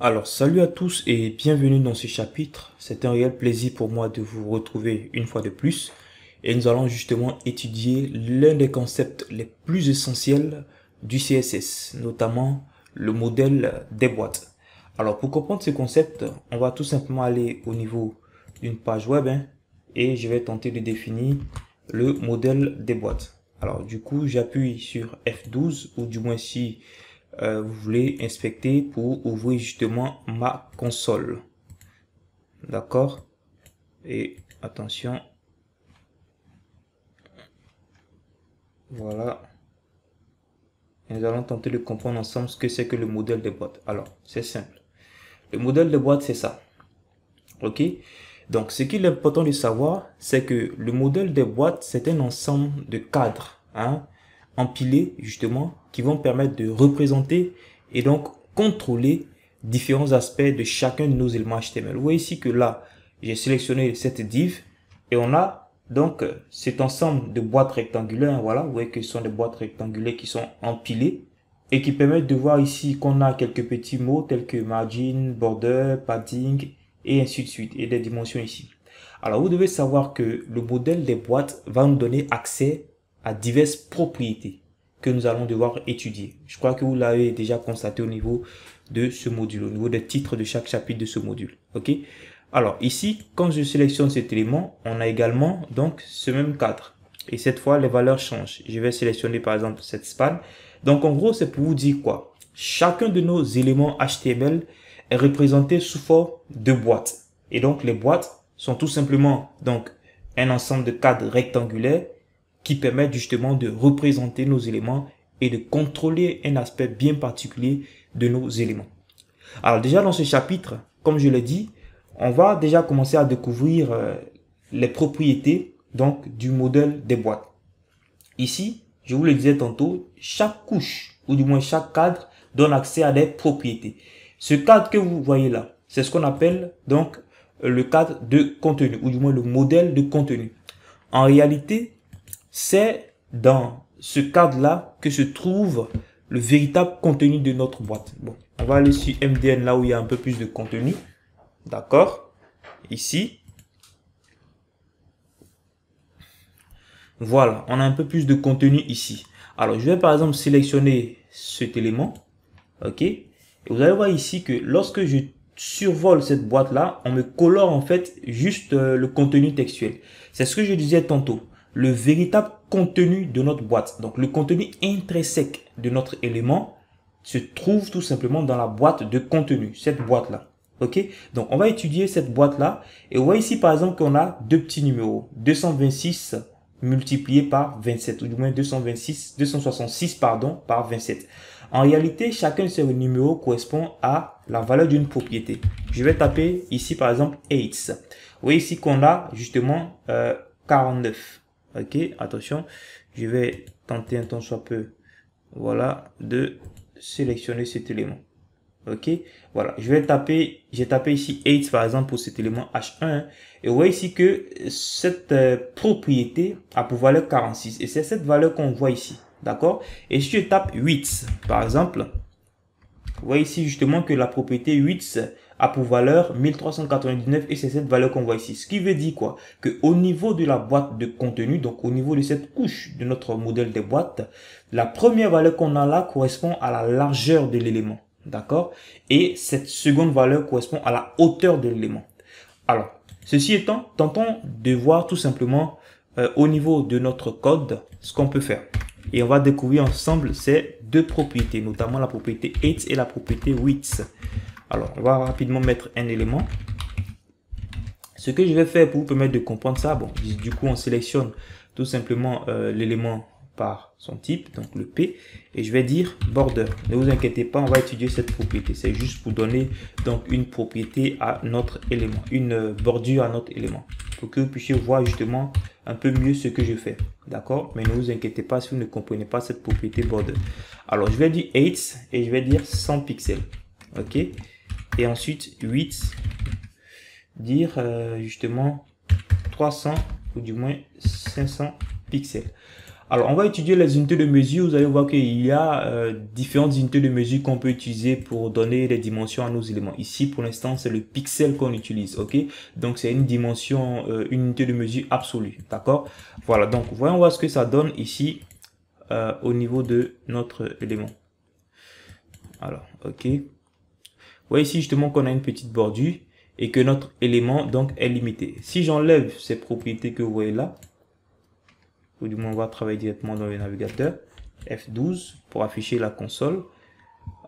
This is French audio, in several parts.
Alors, salut à tous et bienvenue dans ce chapitre. C'est un réel plaisir pour moi de vous retrouver une fois de plus. Et nous allons justement étudier l'un des concepts les plus essentiels du CSS, notamment le modèle des boîtes. Alors, pour comprendre ce concept, on va tout simplement aller au niveau d'une page web et je vais tenter de définir le modèle des boîtes. Alors, du coup, j'appuie sur F12 ou du moins si vous voulez inspecter pour ouvrir justement ma console. D'accord? Et attention. Voilà. Et nous allons tenter de comprendre ensemble ce que c'est que le modèle de boîte. Alors, c'est simple. Le modèle de boîte, c'est ça. Ok? Donc, ce qu'il est important de savoir, c'est que le modèle des boîtes, c'est un ensemble de cadres, empilés, justement, qui vont permettre de représenter et donc contrôler différents aspects de chacun de nos éléments HTML. Vous voyez ici que là, j'ai sélectionné cette div et on a donc cet ensemble de boîtes rectangulaires. Voilà, vous voyez que ce sont des boîtes rectangulaires qui sont empilées et qui permettent de voir ici qu'on a quelques petits mots tels que margin, border, padding, et ainsi de suite, et des dimensions ici. Alors, vous devez savoir que le modèle des boîtes va nous donner accès à diverses propriétés que nous allons devoir étudier. Je crois que vous l'avez déjà constaté au niveau de ce module, au niveau des titres de chaque chapitre de ce module. Ok? Alors, ici, quand je sélectionne cet élément, on a également donc ce même cadre. Et cette fois, les valeurs changent. Je vais sélectionner par exemple cette span. Donc, en gros, c'est pour vous dire quoi? Chacun de nos éléments HTML est représenté sous forme de boîtes. Et donc, les boîtes sont tout simplement donc un ensemble de cadres rectangulaires qui permettent justement de représenter nos éléments et de contrôler un aspect bien particulier de nos éléments. Alors déjà dans ce chapitre, comme je l'ai dit, on va déjà commencer à découvrir les propriétés donc du modèle des boîtes. Ici, je vous le disais tantôt, chaque couche ou du moins chaque cadre donne accès à des propriétés. Ce cadre que vous voyez là, c'est ce qu'on appelle donc le cadre de contenu ou du moins le modèle de contenu. En réalité, c'est dans ce cadre-là que se trouve le véritable contenu de notre boîte. Bon, on va aller sur MDN là où il y a un peu plus de contenu. D'accord? Ici. Voilà, on a un peu plus de contenu ici. Alors, je vais par exemple sélectionner cet élément. Ok? Et vous allez voir ici que lorsque je survole cette boîte-là, on me colore en fait juste le contenu textuel. C'est ce que je disais tantôt. Le véritable contenu de notre boîte, donc le contenu intrinsèque de notre élément, se trouve tout simplement dans la boîte de contenu, cette boîte-là. Ok? Donc, on va étudier cette boîte-là. Et on voit ici, par exemple, qu'on a deux petits numéros. 226 multiplié par 27, ou du moins 266 pardon, par 27. En réalité, chacun de ces numéros correspond à la valeur d'une propriété. Je vais taper ici, par exemple, 8. Vous voyez ici qu'on a justement 49. Ok, attention, je vais tenter un tant soit peu, voilà, de sélectionner cet élément. Ok, voilà, j'ai tapé ici 8 par exemple pour cet élément H1 et vous voyez ici que cette propriété a pour valeur 46 et c'est cette valeur qu'on voit ici, d'accord? Et si je tape 8 par exemple, vous voyez ici justement que la propriété 8 a pour valeur 1399 et c'est cette valeur qu'on voit ici. Ce qui veut dire quoi? Que au niveau de la boîte de contenu, donc au niveau de cette couche de notre modèle de boîte, la première valeur qu'on a là correspond à la largeur de l'élément. D'accord? Et cette seconde valeur correspond à la hauteur de l'élément. Alors, ceci étant, tentons de voir tout simplement au niveau de notre code ce qu'on peut faire. Et on va découvrir ensemble ces deux propriétés, notamment la propriété 8 et la propriété 8. Alors, on va rapidement mettre un élément. Ce que je vais faire pour vous permettre de comprendre ça, bon, du coup, on sélectionne tout simplement l'élément par son type, donc le P, et je vais dire border. Ne vous inquiétez pas, on va étudier cette propriété. C'est juste pour donner donc une propriété à notre élément, une bordure à notre élément, pour que vous puissiez voir justement un peu mieux ce que je fais. D'accord? Mais ne vous inquiétez pas si vous ne comprenez pas cette propriété border. Alors, je vais dire 8 et je vais dire 100 pixels. Ok? Et ensuite, 8, dire justement 300 ou du moins 500 pixels. Alors, on va étudier les unités de mesure. Vous allez voir qu'il y a différentes unités de mesure qu'on peut utiliser pour donner les dimensions à nos éléments. Ici, pour l'instant, c'est le pixel qu'on utilise, ok? Donc, c'est une dimension, une unité de mesure absolue, d'accord? Voilà, donc, voyons voir ce que ça donne ici au niveau de notre élément. Alors, ok. Vous voyez ici, justement, qu'on a une petite bordure et que notre élément, donc, est limité. Si j'enlève ces propriétés que vous voyez là, ou du moins on va travailler directement dans le navigateur, F12 pour afficher la console.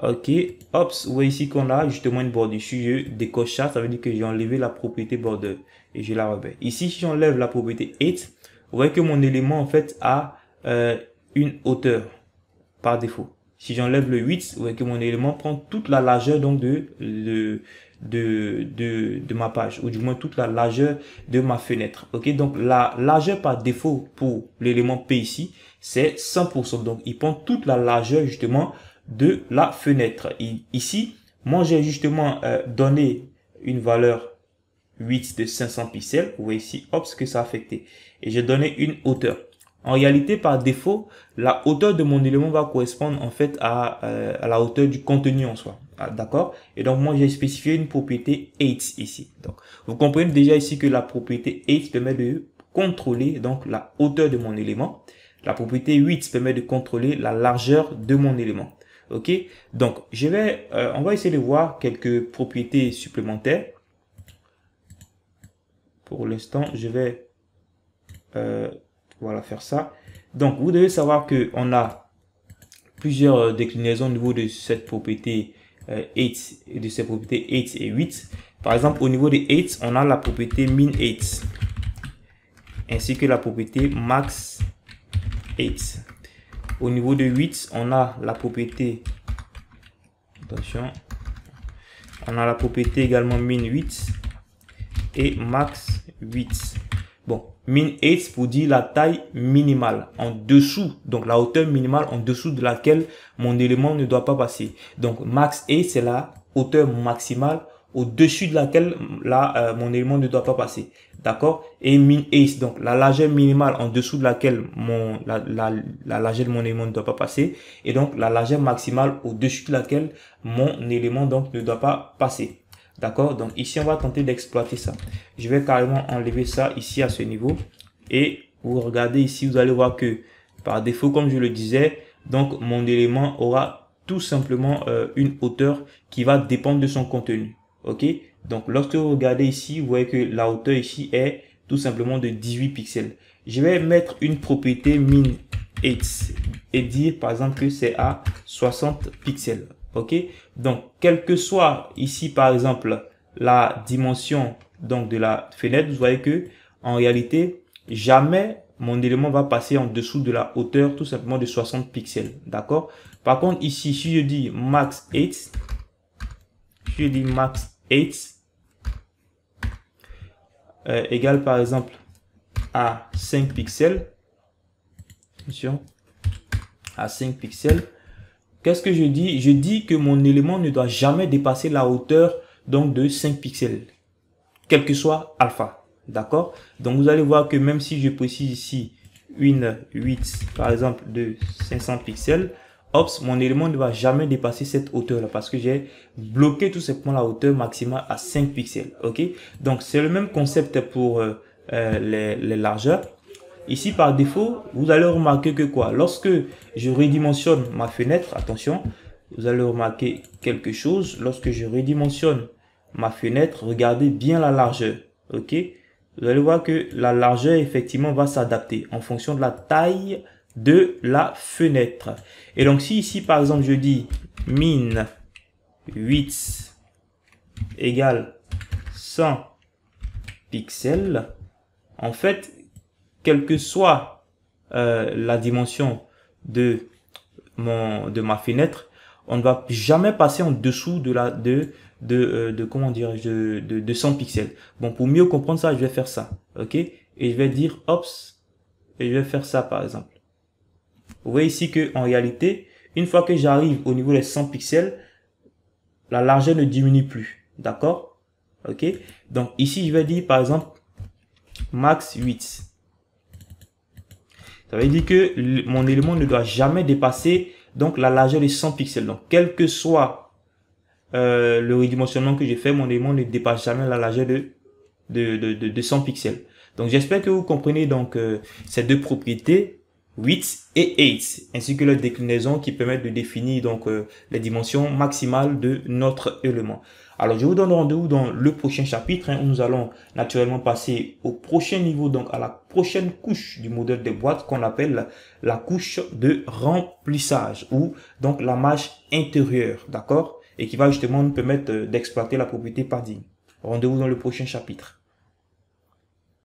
Ok, hop, vous voyez ici qu'on a justement une bordure. Si je décoche ça, ça veut dire que j'ai enlevé la propriété border et je la remets. Ici, si j'enlève la propriété 8, vous voyez que mon élément en fait a une hauteur par défaut. Si j'enlève le 8, vous voyez que mon élément prend toute la largeur donc de ma page, ou du moins toute la largeur de ma fenêtre. Ok, donc la largeur par défaut pour l'élément P ici, c'est 100%. Donc il prend toute la largeur justement de la fenêtre. Et ici, moi j'ai justement donné une valeur 8 de 500 pixels. Vous voyez ici, hop, ce que ça a affecté. Et j'ai donné une hauteur. En réalité, par défaut, la hauteur de mon élément va correspondre en fait à la hauteur du contenu en soi. Ah, d'accord? Et donc, moi, j'ai spécifié une propriété 8 ici. Donc, vous comprenez déjà ici que la propriété 8 permet de contrôler donc la hauteur de mon élément. La propriété 8 permet de contrôler la largeur de mon élément. Ok? Donc, on va essayer de voir quelques propriétés supplémentaires. Pour l'instant, je vais voilà, faire ça. Donc, vous devez savoir que on a plusieurs déclinaisons au niveau de cette propriété 8 et de ces propriétés 8 et 8. Par exemple, au niveau des 8, on a la propriété min 8 ainsi que la propriété max 8. Au niveau de 8, on a la propriété, attention, on a la propriété également min 8 et max 8. Bon, min 8 pour dire la taille minimale en dessous, donc la hauteur minimale en dessous de laquelle mon élément ne doit pas passer. Donc max 8 c'est la hauteur maximale au-dessus de laquelle mon élément ne doit pas passer. D'accord? Et min 8, donc la largeur minimale en dessous de laquelle la largeur de mon élément ne doit pas passer. Et donc la largeur maximale au-dessus de laquelle mon élément donc ne doit pas passer. D'accord? Donc ici, on va tenter d'exploiter ça. Je vais carrément enlever ça ici à ce niveau. Et vous regardez ici, vous allez voir que par défaut, comme je le disais, donc mon élément aura tout simplement une hauteur qui va dépendre de son contenu. Ok? Donc lorsque vous regardez ici, vous voyez que la hauteur ici est tout simplement de 18 pixels. Je vais mettre une propriété min 8 et dire par exemple que c'est à 60 pixels. Ok, donc quel que soit ici par exemple la dimension donc de la fenêtre, vous voyez que en réalité jamais mon élément va passer en dessous de la hauteur tout simplement de 60 pixels. D'accord? Par contre ici, si je dis max 8, égale par exemple à 5 pixels, attention, à 5 pixels. Qu'est-ce que je dis? Je dis que mon élément ne doit jamais dépasser la hauteur donc de 5 pixels, quel que soit alpha. D'accord? Donc vous allez voir que même si je précise ici une 8 par exemple de 500 pixels, hop, mon élément ne va jamais dépasser cette hauteur là parce que j'ai bloqué tout simplement la hauteur maximale à 5 pixels. Ok? Donc c'est le même concept pour les largeurs. Ici, par défaut, vous allez remarquer que quoi? Lorsque je redimensionne ma fenêtre, attention, vous allez remarquer quelque chose. Lorsque je redimensionne ma fenêtre, regardez bien la largeur. Ok? Vous allez voir que la largeur, effectivement, va s'adapter en fonction de la taille de la fenêtre. Et donc, si ici, par exemple, je dis min 8 égale 100 pixels, en fait, quelle que soit la dimension de ma fenêtre, on ne va jamais passer en dessous comment dirais-je, de 100 pixels. Bon, pour mieux comprendre ça, je vais faire ça, ok? Et je vais dire ops, et je vais faire ça par exemple. Vous voyez ici que en réalité, une fois que j'arrive au niveau des 100 pixels, la largeur ne diminue plus, d'accord? Ok? Donc ici, je vais dire par exemple max 8. Ça veut dire que mon élément ne doit jamais dépasser donc la largeur de 100 pixels. Donc, quel que soit le redimensionnement que j'ai fait, mon élément ne dépasse jamais la largeur de 100 pixels. Donc, j'espère que vous comprenez donc ces deux propriétés, width et height, ainsi que leurs déclinaisons qui permettent de définir donc les dimensions maximales de notre élément. Alors, je vous donne rendez-vous dans le prochain chapitre où nous allons naturellement passer au prochain niveau, donc à la prochaine couche du modèle de boîte qu'on appelle la couche de remplissage ou donc la marge intérieure, d'accord? Et qui va justement nous permettre d'exploiter la propriété padding. Rendez-vous dans le prochain chapitre.